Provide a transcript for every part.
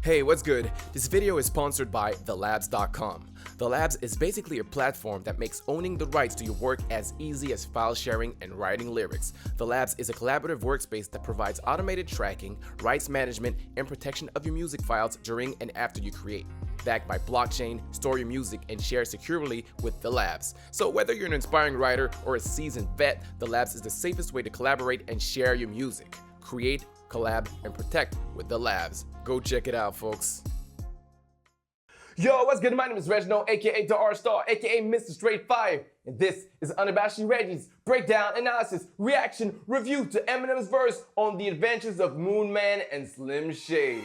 Hey, what's good? This video is sponsored by Labz.com. The Labz is basically a platform that makes owning the rights to your work as easy as file sharing and writing lyrics. The Labz is a collaborative workspace that provides automated tracking, rights management, and protection of your music files during and after you create. Backed by blockchain, store your music and share securely with the Labz. So whether you're an inspiring writer or a seasoned vet, the Labz is the safest way to collaborate and share your music. Create, collab, and protect with the Labz. Go check it out, folks. Yo, what's good? My name is Reginald, aka the R-Star, aka Mr. Straight Fire, and this is Unabashedly Reggie's breakdown, analysis, reaction, review to Eminem's verse on the adventures of Moon Man and Slim Shady.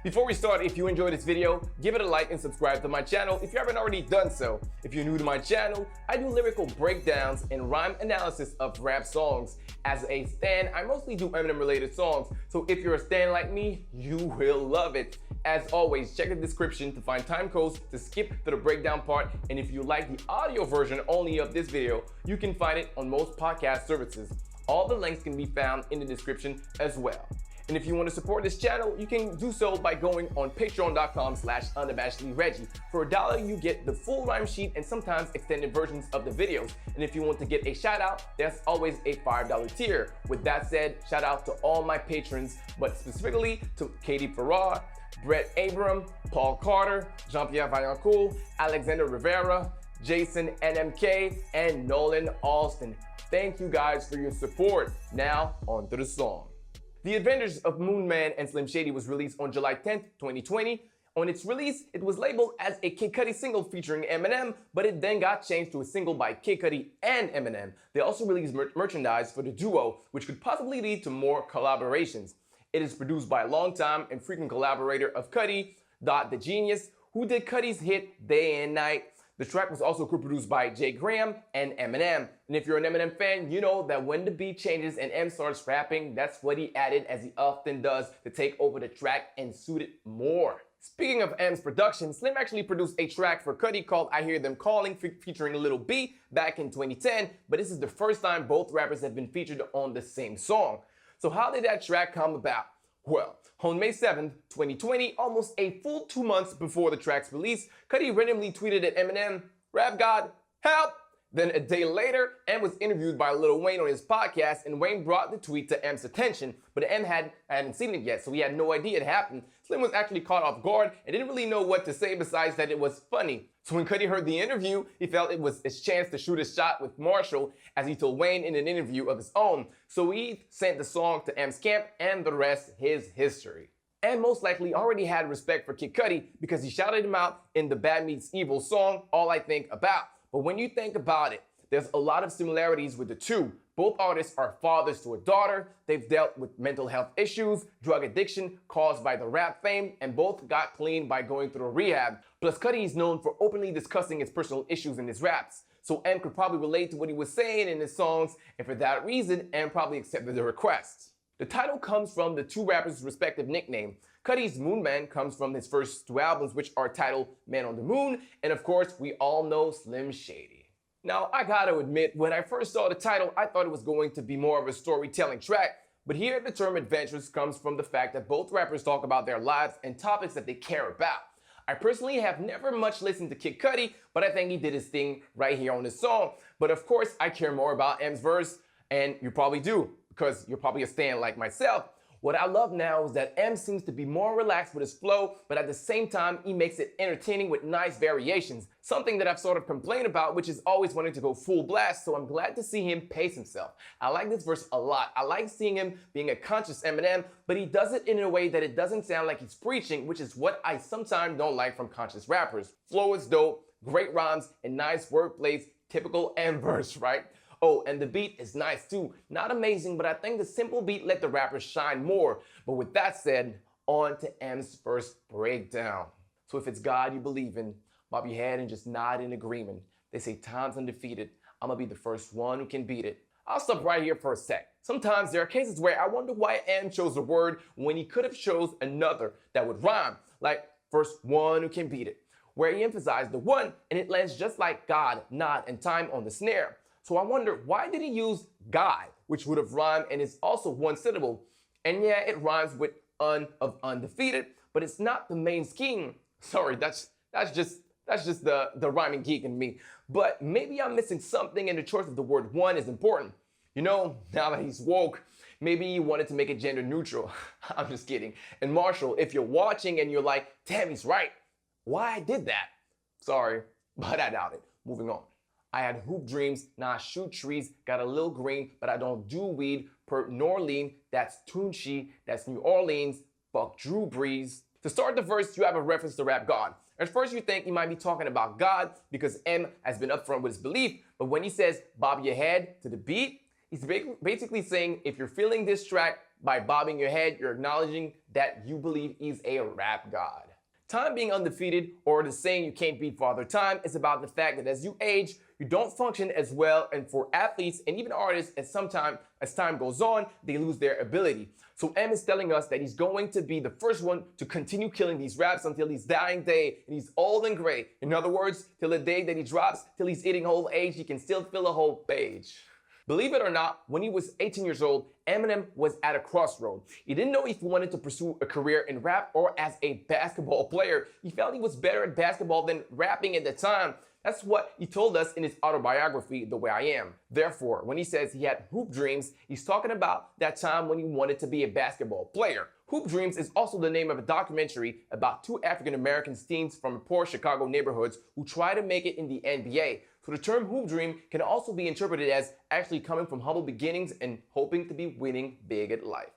Before we start, if you enjoyed this video, give it a like and subscribe to my channel if you haven't already done so. If you're new to my channel, I do lyrical breakdowns and rhyme analysis of rap songs. As a stan, I mostly do Eminem related songs, so if you're a stan like me, you will love it. As always, check the description to find time codes to skip to the breakdown part, and if you like the audio version only of this video, you can find it on most podcast services. All the links can be found in the description as well. And if you want to support this channel, you can do so by going on patreon.com/unabashedlyreggie. For $1, you get the full rhyme sheet and sometimes extended versions of the videos. And if you want to get a shout out, there's always a $5 tier. With that said, shout out to all my patrons, but specifically to Katie Farrar, Brett Abram, Paul Carter, Jean-Pierre Vaillancourt, Alexander Rivera, Jason NMK, and Nolan Alston. Thank you guys for your support. Now, on to the song. The Adventures of Moon Man and Slim Shady was released on July 10th, 2020. On its release, it was labeled as a Kid Cudi single featuring Eminem, but it then got changed to a single by Kid Cudi and Eminem. They also released merchandise for the duo, which could possibly lead to more collaborations. It is produced by a longtime and frequent collaborator of Cudi, Dot the Genius, who did Cudi's hit Day and Night. The track was also co-produced by Jay Graham and Eminem. And if you're an Eminem fan, you know that when the beat changes and M starts rapping, that's what he added, as he often does, to take over the track and suit it more. Speaking of M's production, Slim actually produced a track for Cudi called I Hear Them Calling featuring Lil B back in 2010, but this is the first time both rappers have been featured on the same song. So how did that track come about? Well, on May 7th, 2020, almost a full 2 months before the track's release, Cudi randomly tweeted at Eminem, "Rap God, help!" Then a day later, M was interviewed by Lil Wayne on his podcast, and Wayne brought the tweet to M's attention, but M hadn't seen it yet, so he had no idea it happened. Slim was actually caught off guard and didn't really know what to say besides that it was funny. So when Cudi heard the interview, he felt it was his chance to shoot his shot with Marshall, as he told Wayne in an interview of his own. So he sent the song to M's camp, and the rest is history. And most likely already had respect for Kid Cudi because he shouted him out in the Bad Meets Evil song, All I Think About. But when you think about it, there's a lot of similarities with the two. Both artists are fathers to a daughter, they've dealt with mental health issues, drug addiction caused by the rap fame, and both got clean by going through rehab. Plus, Cudi is known for openly discussing his personal issues in his raps. So M could probably relate to what he was saying in his songs, and for that reason, M probably accepted the request. The title comes from the two rappers' respective nickname. Cudi's Moon Man comes from his first two albums, which are titled Man on the Moon, and of course, we all know Slim Shady. Now, I gotta admit, when I first saw the title, I thought it was going to be more of a storytelling track, but here the term adventures comes from the fact that both rappers talk about their lives and topics that they care about. I personally have never much listened to Kid Cudi, but I think he did his thing right here on this song. But of course, I care more about M's verse, and you probably do, because you're probably a stan like myself. What I love now is that M seems to be more relaxed with his flow, but at the same time, he makes it entertaining with nice variations. Something that I've sort of complained about, which is always wanting to go full blast, so I'm glad to see him pace himself. I like this verse a lot. I like seeing him being a conscious Eminem, but he does it in a way that it doesn't sound like he's preaching, which is what I sometimes don't like from conscious rappers. Flow is dope, great rhymes, and nice wordplays, typical M verse, right? Oh, and the beat is nice too. Not amazing, but I think the simple beat let the rappers shine more. But with that said, on to M's first breakdown. So if it's God you believe in, bob your head and just nod in agreement. They say time's undefeated. I'm gonna be the first one who can beat it. I'll stop right here for a sec. Sometimes there are cases where I wonder why M chose a word when he could have chose another that would rhyme, like first one who can beat it, where he emphasized the one and it lands just like God, nod, and time on the snare. So I wonder, why did he use God, which would have rhymed and is also one syllable? And yeah, it rhymes with un of undefeated, but it's not the main scheme. Sorry, that's just the rhyming geek in me. But maybe I'm missing something and the choice of the word one is important. You know, now that he's woke, maybe he wanted to make it gender neutral. I'm just kidding. And Marshall, if you're watching and you're like, damn, he's right, why I did that? Sorry, but I doubt it. Moving on. I had hoop dreams, now I shoot trees, got a little green, but I don't do weed. Per Norleen, that's Tunchi, that's New Orleans, fuck Drew Brees. To start the verse, you have a reference to rap God. At first you think he might be talking about God because M has been upfront with his belief, but when he says bob your head to the beat, he's basically saying if you're feeling this track by bobbing your head, you're acknowledging that you believe he's a rap god. Time being undefeated, or the saying you can't beat Father Time, is about the fact that as you age, you don't function as well, and for athletes and even artists, as time goes on, they lose their ability. So M is telling us that he's going to be the first one to continue killing these raps until his dying day, and he's old and gray. In other words, till the day that he drops, till he's hitting old age, he can still fill a whole page. Believe it or not, when he was 18 years old, Eminem was at a crossroad. He didn't know if he wanted to pursue a career in rap or as a basketball player. He felt he was better at basketball than rapping at the time. That's what he told us in his autobiography, The Way I Am. Therefore, when he says he had hoop dreams, he's talking about that time when he wanted to be a basketball player. Hoop Dreams is also the name of a documentary about two African-American teens from poor Chicago neighborhoods who try to make it in the NBA. So the term hoop dream can also be interpreted as actually coming from humble beginnings and hoping to be winning big at life.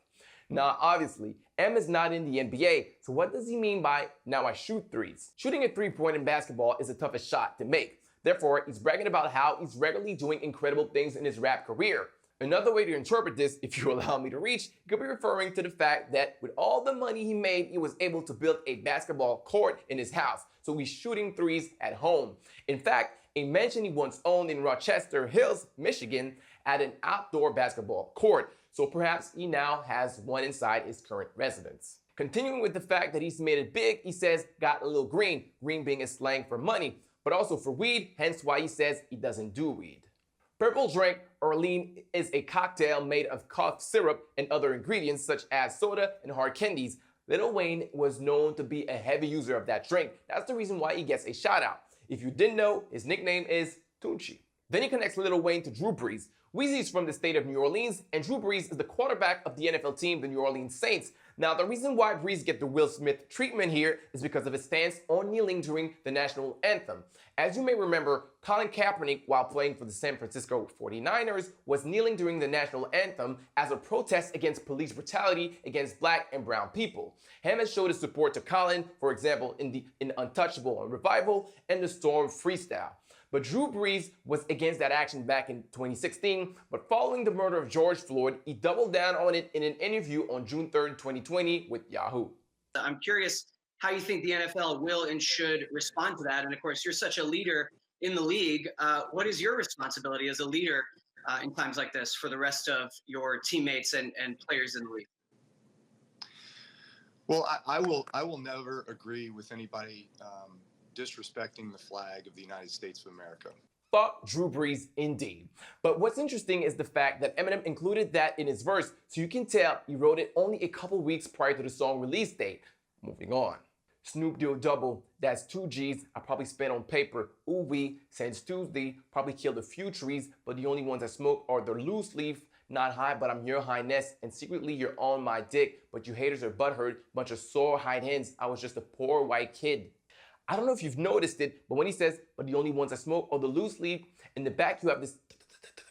Now, obviously, M is not in the NBA, so what does he mean by now I shoot threes? Shooting a three-point in basketball is the toughest shot to make. Therefore, he's bragging about how he's regularly doing incredible things in his rap career. Another way to interpret this, if you allow me to reach, could be referring to the fact that with all the money he made, he was able to build a basketball court in his house. So he's shooting threes at home. In fact, a mansion he once owned in Rochester Hills, Michigan, had an outdoor basketball court. So perhaps he now has one inside his current residence. Continuing with the fact that he's made it big, he says, got a little green, green being a slang for money, but also for weed, hence why he says he doesn't do weed. Purple Drink, or lean, is a cocktail made of cough syrup and other ingredients such as soda and hard candies. Lil Wayne was known to be a heavy user of that drink. That's the reason why he gets a shout out. If you didn't know, his nickname is Tunchi. Then he connects Lil Wayne to Drew Brees. Weezy is from the state of New Orleans, and Drew Brees is the quarterback of the NFL team, the New Orleans Saints. Now, the reason why Brees gets the Will Smith treatment here is because of his stance on kneeling during the national anthem. As you may remember, Colin Kaepernick, while playing for the San Francisco 49ers, was kneeling during the national anthem as a protest against police brutality against black and brown people. Ham has showed his support to Colin, for example, in Untouchable and Revival and the Storm freestyle. But Drew Brees was against that action back in 2016, but following the murder of George Floyd, he doubled down on it in an interview on June 3rd, 2020 with Yahoo. I'm curious how you think the NFL will and should respond to that. And of course, you're such a leader in the league. What is your responsibility as a leader in times like this for the rest of your teammates and players in the league? Well, I will never agree with anybody disrespecting the flag of the United States of America. Fuck Drew Brees indeed. But what's interesting is the fact that Eminem included that in his verse, so you can tell he wrote it only a couple weeks prior to the song release date. Moving on. Snoop Deal Double, that's 2 G's I probably spent on paper. Ooh wee, since Tuesday, probably killed a few trees, but the only ones I smoke are the loose leaf. Not high, but I'm your highness, and secretly you're on my dick, but you haters are butthurt, bunch of sore hide hens. I was just a poor white kid. I don't know if you've noticed it, but when he says, but the only ones I smoke are the loose leaf, in the back you have this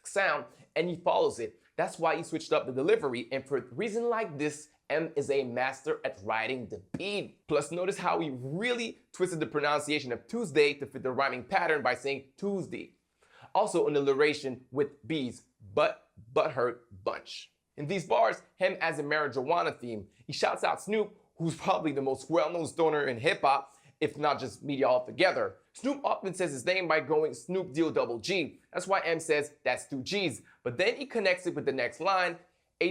sound, and he follows it. That's why he switched up the delivery, and for a reason like this, M is a master at writing the beat. Plus, notice how he really twisted the pronunciation of Tuesday to fit the rhyming pattern by saying Tuesday. Also, an alliteration with B's, butthurt bunch. In these bars, Hem has a marijuana theme. He shouts out Snoop, who's probably the most well-known stoner in hip-hop, if not just media altogether. Snoop often says his name by going Snoop Deal Double G. That's why M says that's 2 G's. But then he connects it with the next line. A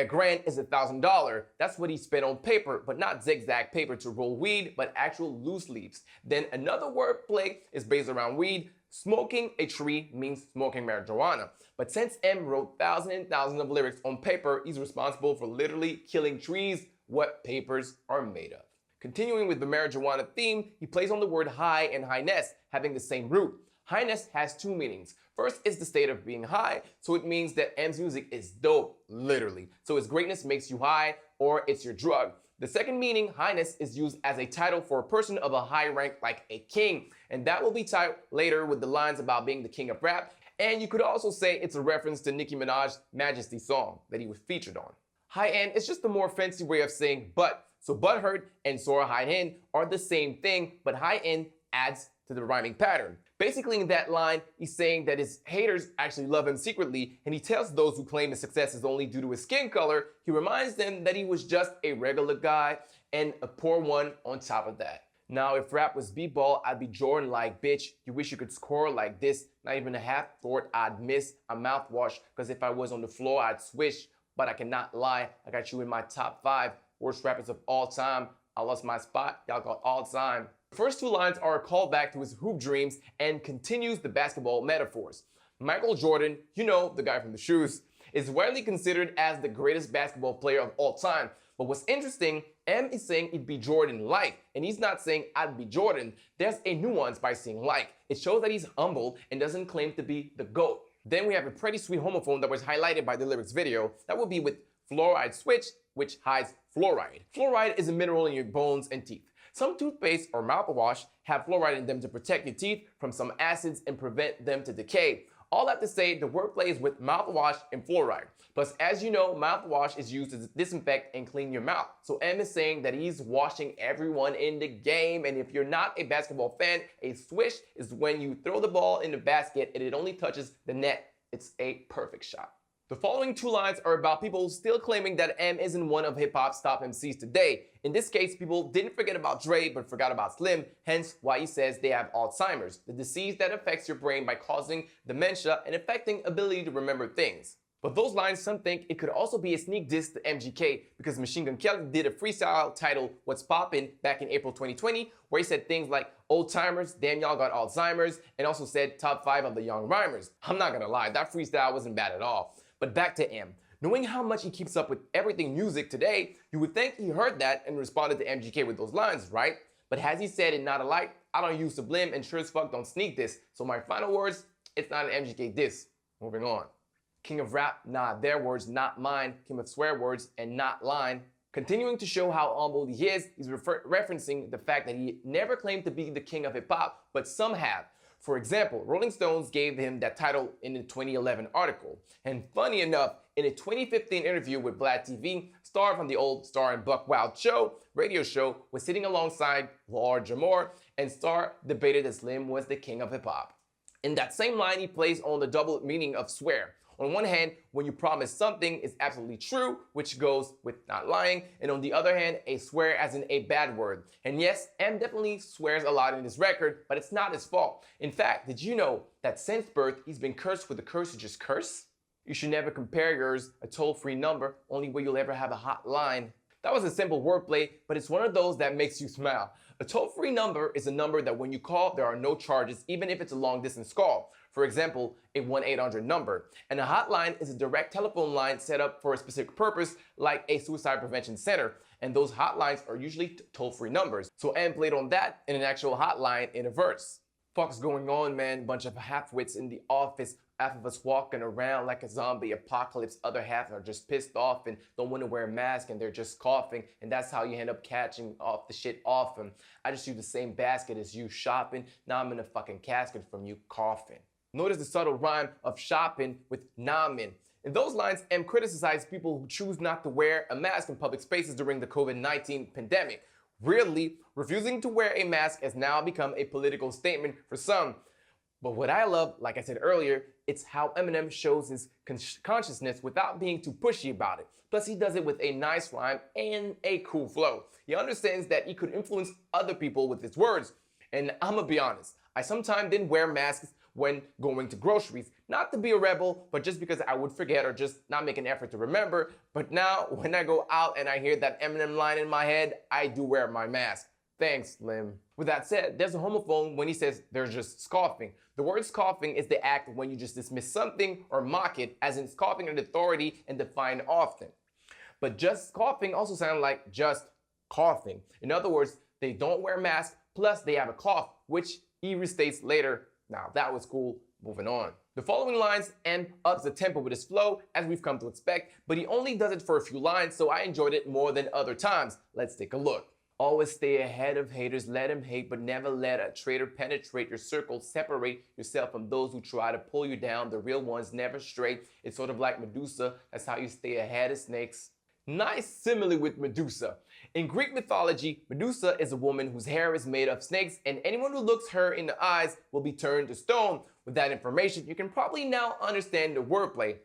grand is $1,000. That's what he spent on paper, but not zigzag paper to roll weed, but actual loose leaves. Then another wordplay is based around weed. Smoking a tree means smoking marijuana. But since M wrote thousands and thousands of lyrics on paper, he's responsible for literally killing trees, what papers are made of. Continuing with the marijuana theme, he plays on the word high and highness, having the same root. Highness has two meanings. First is the state of being high, so it means that M's music is dope, literally. So his greatness makes you high, or it's your drug. The second meaning, highness, is used as a title for a person of a high rank like a king, and that will be tied later with the lines about being the king of rap. And you could also say it's a reference to Nicki Minaj's Majesty song that he was featured on. High end is just a more fancy way of saying butt. So butthurt and sore high end are the same thing, but high end adds to the rhyming pattern. Basically in that line, he's saying that his haters actually love him secretly, and he tells those who claim his success is only due to his skin color, he reminds them that he was just a regular guy and a poor one on top of that. Now, if rap was b-ball, I'd be Jordan like, bitch, you wish you could score like this, not even a half thought I'd miss a mouthwash, cause if I was on the floor, I'd swish, but I cannot lie, I got you in my top 5 worst rappers of all time. I lost my spot, y'all got all time. The first two lines are a callback to his hoop dreams and continues the basketball metaphors. Michael Jordan, you know, the guy from the shoes, is widely considered as the greatest basketball player of all time. But what's interesting, M is saying he'd be Jordan-like, and he's not saying I'd be Jordan. There's a nuance by saying like. It shows that he's humble and doesn't claim to be the GOAT. Then we have a pretty sweet homophone that was highlighted by the lyrics video. That would be with fluoride switch, which hides fluoride. Fluoride is a mineral in your bones and teeth. Some toothpaste or mouthwash have fluoride in them to protect your teeth from some acids and prevent them to decay. All that to say, the wordplay is with mouthwash and fluoride. Plus, as you know, mouthwash is used to disinfect and clean your mouth. So M is saying that he's washing everyone in the game. And if you're not a basketball fan, a swish is when you throw the ball in the basket and it only touches the net. It's a perfect shot. The following two lines are about people still claiming that M isn't one of hip-hop's top MCs today. In this case, people didn't forget about Dre, but forgot about Slim, hence why he says they have Alzheimer's, the disease that affects your brain by causing dementia and affecting ability to remember things. But those lines, some think it could also be a sneak diss to MGK, because Machine Gun Kelly did a freestyle titled What's Poppin' back in April 2020, where he said things like old timers, damn y'all got Alzheimer's, and also said top 5 of the young rhymers. I'm not gonna lie, that freestyle wasn't bad at all. But back to M. Knowing how much he keeps up with everything music today, you would think he heard that and responded to MGK with those lines, right? But has he said in Not Alike, I don't use Sublime and sure as fuck don't sneak this. So my final words, it's not an MGK diss. Moving on. King of rap, nah, their words, not mine. King of swear words and not line. Continuing to show how humble he is, he's referencing the fact that he never claimed to be the king of hip hop, but some have. For example, Rolling Stones gave him that title in a 2011 article. And funny enough, in a 2015 interview with Vlad TV, Star from the old Star and Buck Wild show, radio show, was sitting alongside Lord Jamar, and Star debated that Slim was the king of hip hop. In that same line, he plays on the double meaning of swear. On one hand, when you promise something is absolutely true, which goes with not lying, and on the other hand, a swear as in a bad word. And yes, M definitely swears a lot in his record, but it's not his fault. In fact, did you know that since birth, he's been cursed with the curse to just curse? You should never compare yours, a toll-free number, only way you'll ever have a hotline. That was a simple wordplay, but it's one of those that makes you smile. A toll-free number is a number that when you call, there are no charges, even if it's a long-distance call. For example, a 1-800 number. And a hotline is a direct telephone line set up for a specific purpose, like a suicide prevention center. And those hotlines are usually toll-free numbers. So M played on that in an actual hotline in a verse. Fuck's going on, man? Bunch of half-wits in the office. Half of us walking around like a zombie apocalypse. Other half are just pissed off and don't want to wear a mask and they're just coughing. And that's how you end up catching off the shit off them. I just use the same basket as you shopping. Now I'm in a fucking casket from you coughing. Notice the subtle rhyme of shopping with namin. In those lines, M criticized people who choose not to wear a mask in public spaces during the COVID-19 pandemic. Weirdly, refusing to wear a mask has now become a political statement for some. But what I love, like I said earlier, it's how Eminem shows his consciousness without being too pushy about it. Plus, he does it with a nice rhyme and a cool flow. He understands that he could influence other people with his words. And I'm gonna be honest, I sometimes didn't wear masks when going to groceries. Not to be a rebel, but just because I would forget or just not make an effort to remember. But now, when I go out and I hear that Eminem line in my head, I do wear my mask. Thanks, Slim. With that said, there's a homophone when he says they're just scoffing. The word scoffing is the act when you just dismiss something or mock it, as in scoffing at authority and defined often. But just scoffing also sounds like just coughing. In other words, they don't wear masks, plus they have a cough, which he restates later. Now that was cool, moving on. The following lines, M ups the tempo with his flow, as we've come to expect, but he only does it for a few lines, so I enjoyed it more than other times. Let's take a look. Always stay ahead of haters, let them hate, but never let a traitor penetrate your circle. Separate yourself from those who try to pull you down. The real ones never stray. It's sort of like Medusa, that's how you stay ahead of snakes. Nice simile with Medusa. In Greek mythology, Medusa is a woman whose hair is made of snakes, and anyone who looks her in the eyes will be turned to stone. With that information, you can probably now understand the wordplay.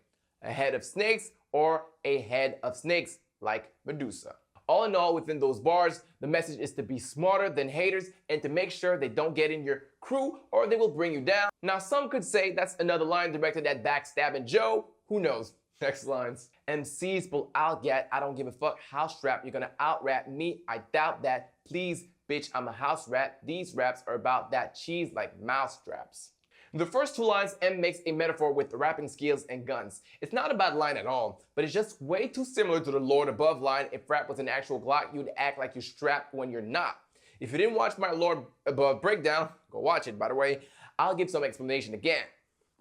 A head of snakes or a head of snakes, like Medusa. All in all, within those bars, the message is to be smarter than haters and to make sure they don't get in your crew or they will bring you down. Now, some could say that's another line directed at backstabbing Joe. Who knows? Next lines. MCs pull out yet. I don't give a fuck. House rap. You're gonna out rap me. I doubt that. Please, bitch, I'm a house rat. These raps are about that cheese like mouse straps. The first two lines, M makes a metaphor with the rapping skills and guns. It's not a bad line at all, but it's just way too similar to the Lord Above line. If rap was an actual Glock, you'd act like you're strapped when you're not. If you didn't watch my Lord Above breakdown, go watch it by the way, I'll give some explanation again.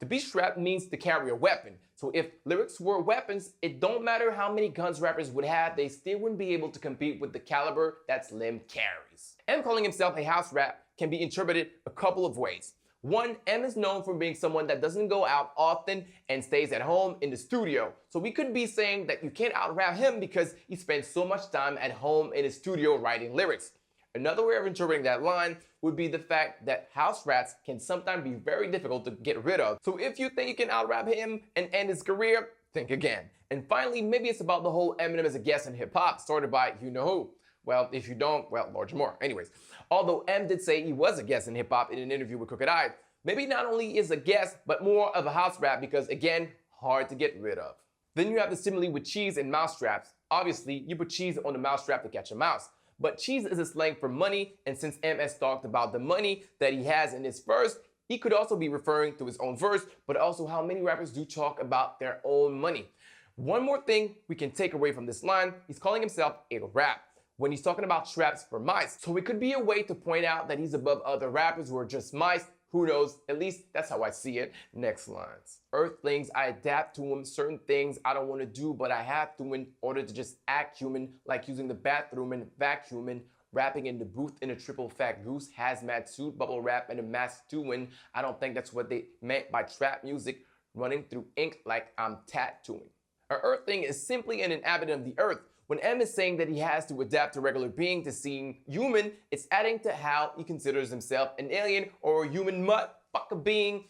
To be strapped means to carry a weapon. So if lyrics were weapons, it don't matter how many guns rappers would have, they still wouldn't be able to compete with the caliber that Slim carries. M calling himself a house rat can be interpreted a couple of ways. One, M is known for being someone that doesn't go out often and stays at home in the studio. So we could be saying that you can't out-rap him because he spends so much time at home in his studio writing lyrics. Another way of interpreting that line would be the fact that house rats can sometimes be very difficult to get rid of. So if you think you can out-rap him and end his career, think again. And finally, maybe it's about the whole Eminem as a guest in hip-hop started by you-know-who. Well, if you don't, well, large more. Anyways, although M did say he was a guest in hip-hop in an interview with Crooked I, maybe not only is a guest, but more of a house rap because, again, hard to get rid of. Then you have the simile with cheese and mouse traps. Obviously, you put cheese on the mouse trap to catch a mouse. But cheese is a slang for money, and since M has talked about the money that he has in his verse, he could also be referring to his own verse, but also how many rappers do talk about their own money. One more thing we can take away from this line, he's calling himself a rap when he's talking about traps for mice. So it could be a way to point out that he's above other rappers who are just mice. Who knows? At least that's how I see it. Next lines. Earthlings, I adapt to them. Certain things I don't want to do, but I have to in order to just act human, like using the bathroom and vacuuming, rapping in the booth in a triple fat goose, hazmat suit, bubble wrap, and a mask doing. I don't think that's what they meant by trap music, running through ink like I'm tattooing. An earthling is simply an inhabitant of the earth. When M is saying that he has to adapt a regular being to seeing human, it's adding to how he considers himself an alien or a human motherfucker being,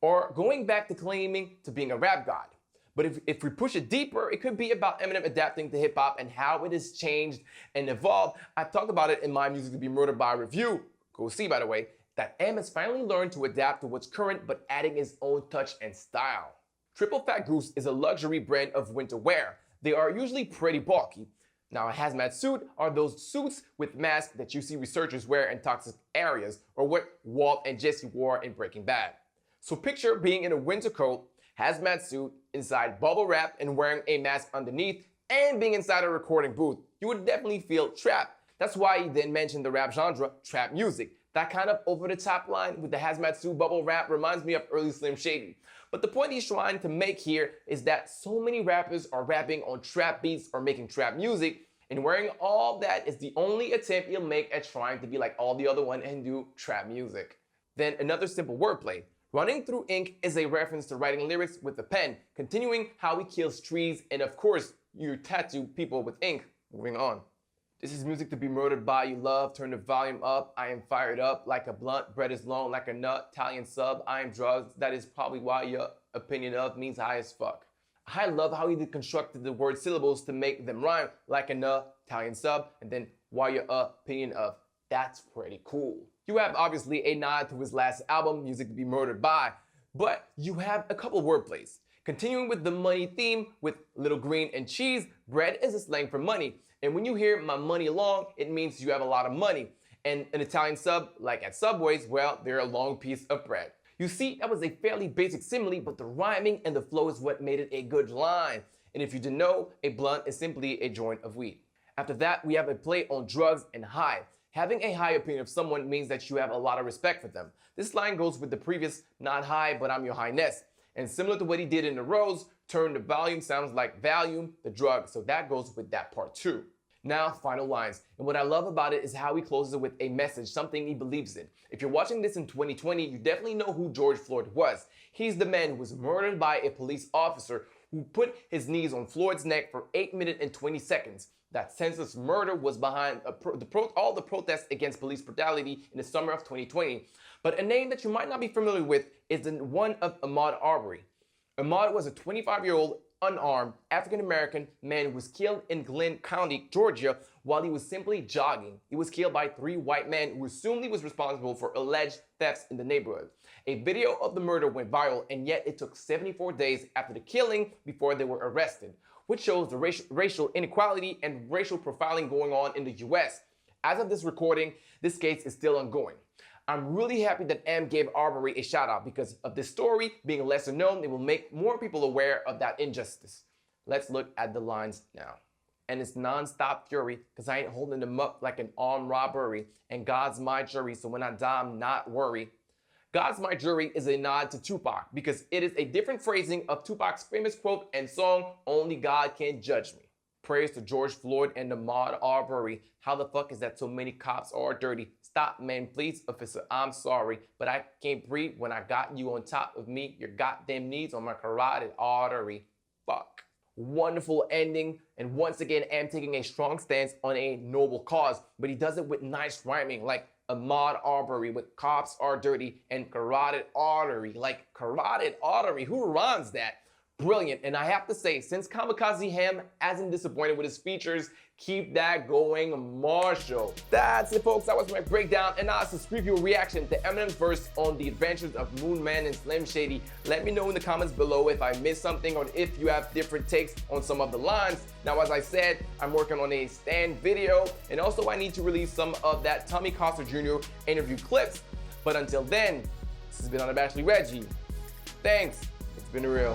or going back to claiming to being a rap god. But if we push it deeper, it could be about Eminem adapting to hip hop and how it has changed and evolved. I've talked about it in my Music to Be Murdered By review, go see by the way, that M has finally learned to adapt to what's current but adding his own touch and style. Triple Fat Goose is a luxury brand of winter wear. They are usually pretty bulky. Now, a hazmat suit are those suits with masks that you see researchers wear in toxic areas, or what Walt and Jesse wore in Breaking Bad. So picture being in a winter coat, hazmat suit, inside bubble wrap and wearing a mask underneath, and being inside a recording booth. You would definitely feel trapped. That's why he then mentioned the rap genre, trap music. That kind of over-the-top line with the hazmat suit bubble wrap reminds me of early Slim Shady. But the point he's trying to make here is that so many rappers are rapping on trap beats or making trap music, and wearing all that is the only attempt you'll make at trying to be like all the other one and do trap music. Then another simple wordplay. Running through ink is a reference to writing lyrics with a pen, continuing how he kills trees, and of course, you tattoo people with ink. Moving on. This is music to be murdered by, you love, turn the volume up, I am fired up like a blunt, bread is long like a nut, Italian sub, I am drugs, that is probably why you're opinion of means high as fuck. I love how he deconstructed the word syllables to make them rhyme, like an Italian sub, and then while your opinion of. That's pretty cool. You have obviously a nod to his last album, Music to Be Murdered By, but you have a couple wordplays. Continuing with the money theme with little green and cheese, bread is a slang for money. And when you hear my money long, it means you have a lot of money. And an Italian sub, like at Subways, well, they're a long piece of bread. You see, that was a fairly basic simile, but the rhyming and the flow is what made it a good line. And if you didn't know, a blunt is simply a joint of weed. After that, we have a play on drugs and high. Having a high opinion of someone means that you have a lot of respect for them. This line goes with the previous, not high, but I'm your highness. And similar to what he did in the Rose, turn the volume sounds like Valium, the drug. So that goes with that part too. Now, final lines. And what I love about it is how he closes it with a message, something he believes in. If you're watching this in 2020, you definitely know who George Floyd was. He's the man who was murdered by a police officer who put his knees on Floyd's neck for 8 minutes and 20 seconds. That senseless murder was behind all the protests against police brutality in the summer of 2020. But a name that you might not be familiar with is the one of Ahmaud Arbery. Ahmaud was a 25-year-old unarmed African-American man who was killed in Glenn County, Georgia, while he was simply jogging. He was killed by 3 white men who assumed he was responsible for alleged thefts in the neighborhood. A video of the murder went viral, and yet it took 74 days after the killing before they were arrested, which shows the racial inequality and racial profiling going on in the US. As of this recording, this case is still ongoing. I'm really happy that Em gave Arbery a shout out because of this story being lesser known. It will make more people aware of that injustice. Let's look at the lines now. And it's non-stop fury because I ain't holding them up like an armed robbery. And God's my jury, so when I die, I'm not worried. God's My Jury is a nod to Tupac because it is a different phrasing of Tupac's famous quote and song, Only God Can Judge Me. Praise to George Floyd and Ahmaud Arbery. How the fuck is that so many cops are dirty? Stop, man, please, officer, I'm sorry, but I can't breathe when I got you on top of me. Your goddamn knees on my carotid artery. Fuck. Wonderful ending, and once again, Em taking a strong stance on a noble cause, but he does it with nice rhyming, like Ahmaud Arbery with cops are dirty and carotid artery, like carotid artery. Who rhymes that? Brilliant. And I have to say, since Kamikaze Ham hasn't disappointed with his features, keep that going, Marshall. That's it, folks. That was my breakdown, and now it's a preview reaction to Eminem's verse on the adventures of Moon Man and Slim Shady. Let me know in the comments below if I missed something or if you have different takes on some of the lines. Now, as I said, I'm working on a stand video, and also I need to release some of that Tommy Coster Jr. interview clips. But until then, this has been Unabashedly Reggie. Thanks. It's been real.